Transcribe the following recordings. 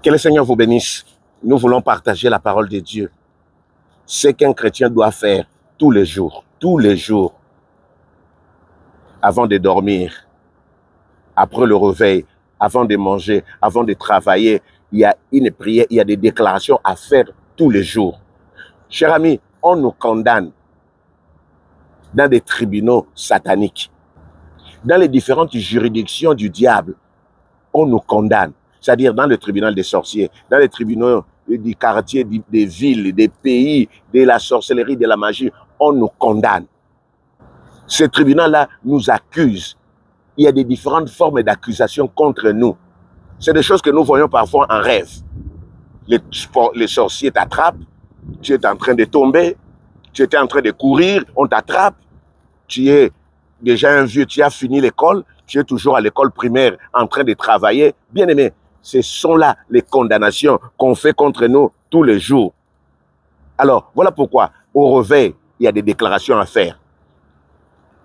Que le Seigneur vous bénisse. Nous voulons partager la parole de Dieu. Ce qu'un chrétien doit faire tous les jours, avant de dormir, après le réveil, avant de manger, avant de travailler, il y a une prière, il y a des déclarations à faire tous les jours. Chers amis, on nous condamne dans des tribunaux sataniques, dans les différentes juridictions du diable, on nous condamne. C'est-à-dire dans le tribunal des sorciers, dans les tribunaux du quartier, des villes, des pays, de la sorcellerie, de la magie, on nous condamne. Ce tribunal-là nous accuse. Il y a des différentes formes d'accusation contre nous. C'est des choses que nous voyons parfois en rêve. Les sorciers t'attrapent, tu es en train de tomber, tu étais en train de courir, on t'attrape, tu es déjà un vieux, tu as fini l'école, tu es toujours à l'école primaire en train de travailler. Bien aimé, ce sont là les condamnations qu'on fait contre nous tous les jours. Alors, voilà pourquoi, au réveil, il y a des déclarations à faire.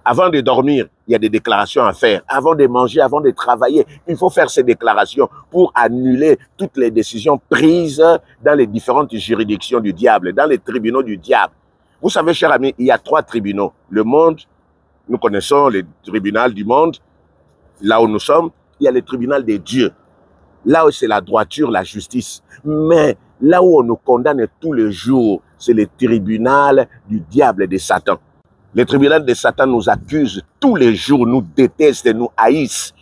Avant de dormir, il y a des déclarations à faire. Avant de manger, avant de travailler, il faut faire ces déclarations pour annuler toutes les décisions prises dans les différentes juridictions du diable, dans les tribunaux du diable. Vous savez, chers amis, il y a 3 tribunaux. Le monde, nous connaissons les tribunaux du monde. Là où nous sommes, il y a le tribunal de Dieu. Là où c'est la droiture, la justice. Mais là où on nous condamne tous les jours, c'est le tribunal du diable et de Satan. Le tribunal de Satan nous accuse tous les jours, nous déteste, nous haïssent.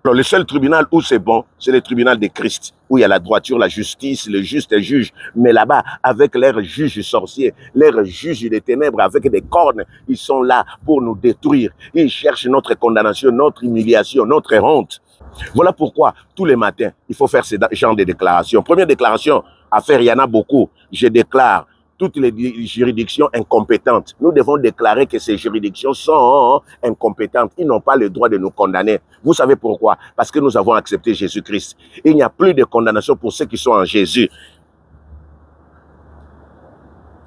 Alors, le seul tribunal où c'est bon, c'est le tribunal de Christ, où il y a la droiture, la justice, le juste juge. Mais là-bas, avec leurs juges sorciers, leurs juges des ténèbres, avec des cornes, ils sont là pour nous détruire. Ils cherchent notre condamnation, notre humiliation, notre honte. Voilà pourquoi, tous les matins, il faut faire ce genre de déclarations. Première déclaration à faire, il y en a beaucoup. Je déclare toutes les juridictions incompétentes. Nous devons déclarer que ces juridictions sont incompétentes. Ils n'ont pas le droit de nous condamner. Vous savez pourquoi? Parce que nous avons accepté Jésus-Christ. Il n'y a plus de condamnation pour ceux qui sont en Jésus.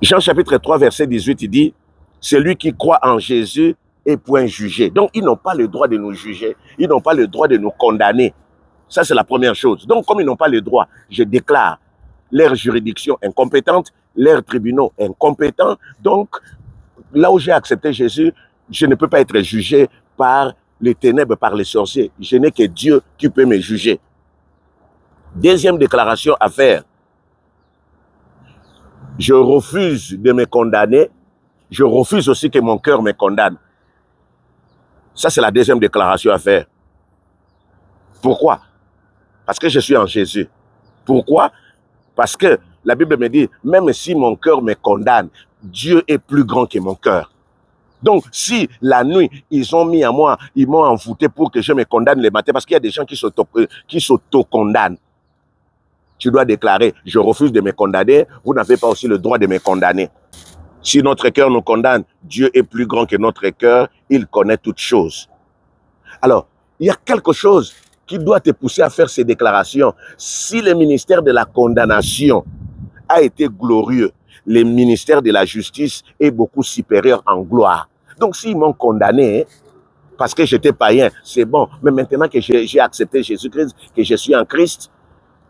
Jean chapitre 3, verset 18, il dit, « Celui qui croit en Jésus est point jugé. » Donc, ils n'ont pas le droit de nous juger. Ils n'ont pas le droit de nous condamner. Ça, c'est la première chose. Donc, comme ils n'ont pas le droit, je déclare leur juridiction incompétente, leurs tribunaux incompétents. Donc, là où j'ai accepté Jésus, je ne peux pas être jugé par les ténèbres, par les sorciers. Je n'ai que Dieu qui peut me juger. Deuxième déclaration à faire. Je refuse de me condamner. Je refuse aussi que mon cœur me condamne. Ça, c'est la deuxième déclaration à faire. Pourquoi? Parce que je suis en Jésus. Pourquoi? Parce que la Bible me dit, même si mon cœur me condamne, Dieu est plus grand que mon cœur. Donc, si la nuit, ils ont mis à moi, ils m'ont envoûté pour que je me condamne le matin, parce qu'il y a des gens qui s'auto-condamnent. Tu dois déclarer, je refuse de me condamner, vous n'avez pas aussi le droit de me condamner. Si notre cœur nous condamne, Dieu est plus grand que notre cœur, il connaît toutes choses. Alors, il y a quelque chose qui doit te pousser à faire ces déclarations. Si le ministère de la condamnation a été glorieux, le ministère de la justice est beaucoup supérieur en gloire. Donc, s'ils m'ont condamné, parce que j'étais païen, c'est bon. Mais maintenant que j'ai accepté Jésus-Christ, que je suis en Christ,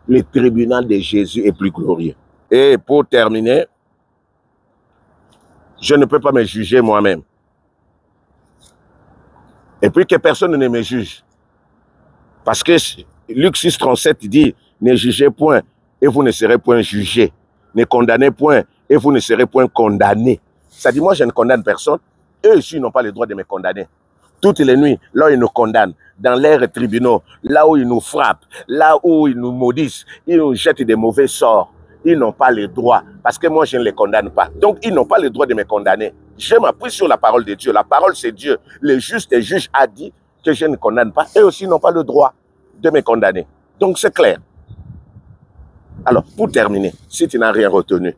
le tribunal de Jésus est plus glorieux. Et pour terminer, je ne peux pas me juger moi-même. Et puis que personne ne me juge. Parce que Luc 6, 37 dit, ne jugez point et vous ne serez point jugés. Ne condamnez point et vous ne serez point condamnés. Ça dit, moi je ne condamne personne. Eux aussi n'ont pas le droit de me condamner. Toutes les nuits, là où ils nous condamnent, dans leurs tribunaux, là où ils nous frappent, là où ils nous maudissent, ils nous jettent des mauvais sorts. Ils n'ont pas le droit, parce que moi je ne les condamne pas. Donc ils n'ont pas le droit de me condamner. Je m'appuie sur la parole de Dieu. La parole c'est Dieu. Le juste juge a dit que je ne condamne pas. Eux aussi n'ont pas le droit de me condamner. Donc c'est clair. Alors, pour terminer, si tu n'as rien retenu,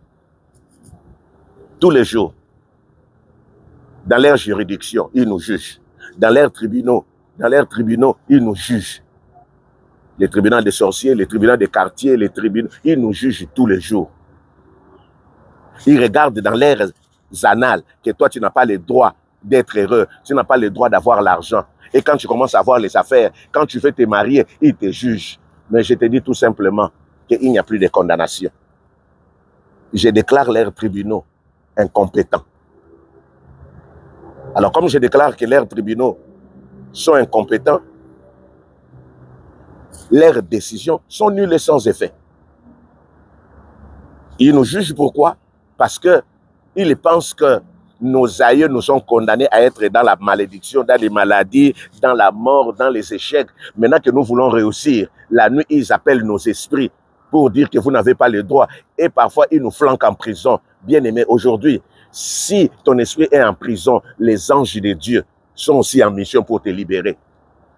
tous les jours, dans leur juridiction, ils nous jugent. Dans leurs tribunaux, ils nous jugent. Les tribunaux des sorciers, les tribunaux des quartiers, les tribunaux, ils nous jugent tous les jours. Ils regardent dans leurs annales que toi, tu n'as pas le droit d'être heureux, tu n'as pas le droit d'avoir l'argent. Et quand tu commences à avoir les affaires, quand tu veux te marier, ils te jugent. Mais je te dis tout simplement qu'il n'y a plus de condamnation. Je déclare leurs tribunaux incompétents. Alors, comme je déclare que leurs tribunaux sont incompétents, leurs décisions sont nulles et sans effet. Ils nous jugent pourquoi? Parce qu'ils pensent que nos aïeux nous ont condamnés à être dans la malédiction, dans les maladies, dans la mort, dans les échecs. Maintenant que nous voulons réussir, la nuit, ils appellent nos esprits pour dire que vous n'avez pas le droit. Et parfois, ils nous flanquent en prison. Bien-aimés, aujourd'hui, si ton esprit est en prison, les anges de Dieu sont aussi en mission pour te libérer.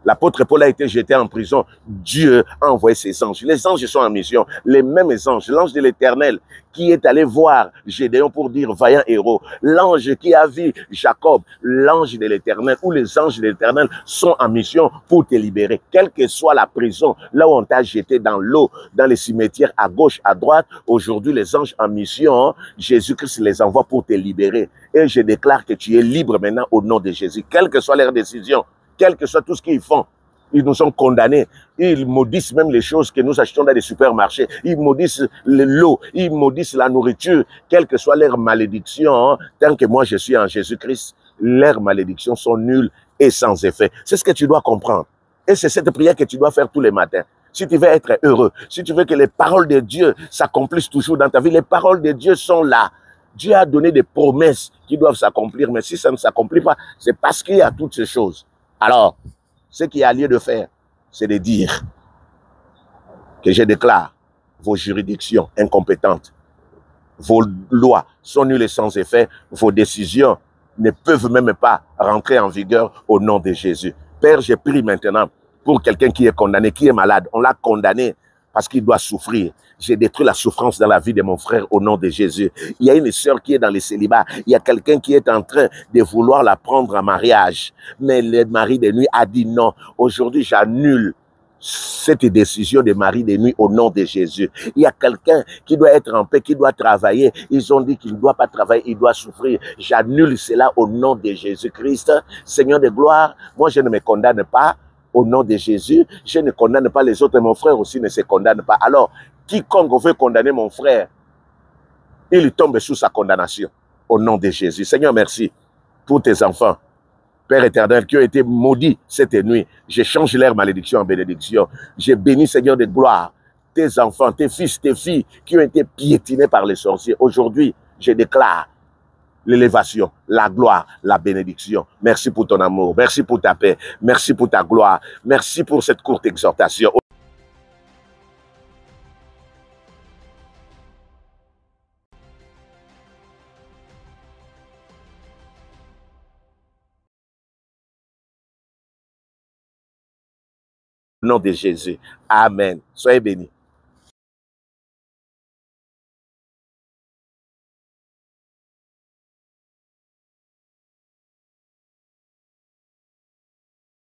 L'apôtre Paul a été jeté en prison. Dieu a envoyé ses anges. Les anges sont en mission. Les mêmes anges. L'ange de l'Éternel qui est allé voir Gédéon pour dire vaillant héros. L'ange qui a vu Jacob. L'ange de l'Éternel ou les anges de l'Éternel sont en mission pour te libérer. Quelle que soit la prison, là où on t'a jeté dans l'eau, dans les cimetières à gauche, à droite, aujourd'hui les anges en mission, Jésus-Christ les envoie pour te libérer. Et je déclare que tu es libre maintenant au nom de Jésus. Quelle que soit leur décision, quel que soit tout ce qu'ils font, ils nous ont condamnés. Ils maudissent même les choses que nous achetons dans les supermarchés. Ils maudissent l'eau, ils maudissent la nourriture, quelle que soit leur malédiction. Hein, tant que moi je suis en Jésus-Christ, leurs malédictions sont nulles et sans effet. C'est ce que tu dois comprendre. Et c'est cette prière que tu dois faire tous les matins. Si tu veux être heureux, si tu veux que les paroles de Dieu s'accomplissent toujours dans ta vie, les paroles de Dieu sont là. Dieu a donné des promesses qui doivent s'accomplir, mais si ça ne s'accomplit pas, c'est parce qu'il y a toutes ces choses. Alors, ce qu'il y a lieu de faire, c'est de dire que je déclare vos juridictions incompétentes, vos lois sont nulles et sans effet, vos décisions ne peuvent même pas rentrer en vigueur au nom de Jésus. Père, je prie maintenant pour quelqu'un qui est condamné, qui est malade. On l'a condamné parce qu'il doit souffrir. J'ai détruit la souffrance dans la vie de mon frère au nom de Jésus. Il y a une sœur qui est dans le célibat. Il y a quelqu'un qui est en train de vouloir la prendre en mariage. Mais le mari de nuit a dit non. Aujourd'hui, j'annule cette décision de mari de nuit au nom de Jésus. Il y a quelqu'un qui doit être en paix, qui doit travailler. Ils ont dit qu'il ne doit pas travailler, il doit souffrir. J'annule cela au nom de Jésus-Christ. Seigneur de gloire, moi je ne me condamne pas. Au nom de Jésus, je ne condamne pas les autres, mon frère aussi ne se condamne pas. Alors, quiconque veut condamner mon frère, il tombe sous sa condamnation. Au nom de Jésus. Seigneur, merci pour tes enfants. Père éternel, qui ont été maudits cette nuit. Je change leur malédiction en bénédiction. Je bénis, Seigneur de gloire, tes enfants, tes fils, tes filles qui ont été piétinés par les sorciers. Aujourd'hui, je déclare l'élévation, la gloire, la bénédiction. Merci pour ton amour, merci pour ta paix, merci pour ta gloire, merci pour cette courte exhortation. Au nom de Jésus. Amen. Soyez bénis.